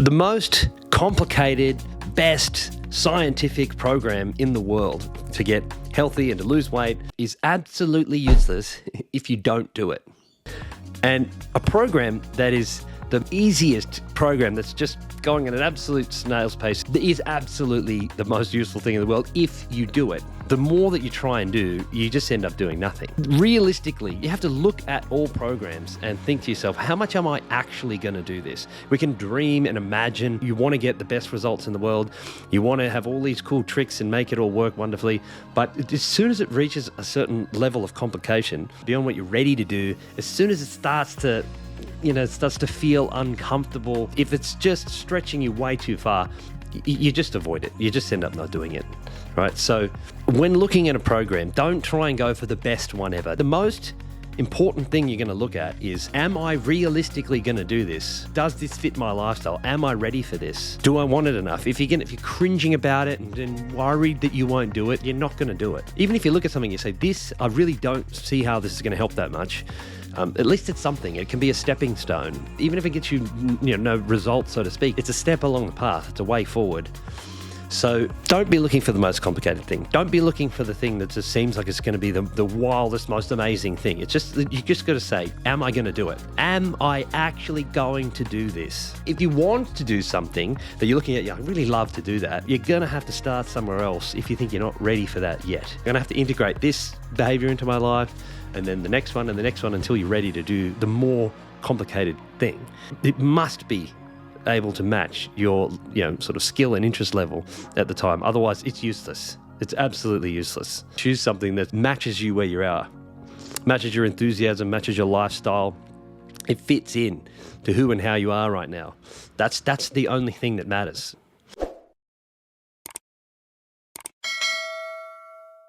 The most complicated, best scientific program in the world to get healthy and to lose weight is absolutely useless if you don't do it. And a program that is the easiest program that's just going at an absolute snail's pace is absolutely the most useful thing in the world if you do it. The more that you try and do, you just end up doing nothing. Realistically, you have to look at all programs and think to yourself, how much am I actually going to do this? We can dream and imagine. You want to get the best results in the world. You want to have all these cool tricks and make it all work wonderfully. But as soon as it reaches a certain level of complication, beyond what you're ready to do, as soon as it starts to feel uncomfortable, if it's just stretching you way too far, you just avoid it. You just end up not doing it, right? So when looking at a program, don't try and go for the best one ever. The most important thing you're going to look at is, am I realistically going to do this? Does this fit my lifestyle? Am I ready for this? Do I want it enough? If you're cringing about it and worried that you won't do it, you're not going to do it. Even if you look at something and you say, this, I really don't see how this is going to help that much. At least it's something. It can be a stepping stone. Even if it gets you, no results, so to speak, it's a step along the path. It's a way forward. So don't be looking for the most complicated thing. Don't be looking for the thing that just seems like it's going to be the wildest, most amazing thing. It's just, you just got to say, am I going to do it? Am I actually going to do this? If you want to do something that you're looking at, I really love to do that, you're going to have to start somewhere else if you think you're not ready for that yet. You're going to have to integrate this behavior into my life, and then the next one and the next one until you're ready to do the more complicated thing. It must be able to match your sort of skill and interest level at the time. Otherwise, it's useless. It's absolutely useless. Choose something that matches you where you are, matches your enthusiasm, matches your lifestyle. It fits in to who and how you are right now. That's the only thing that matters.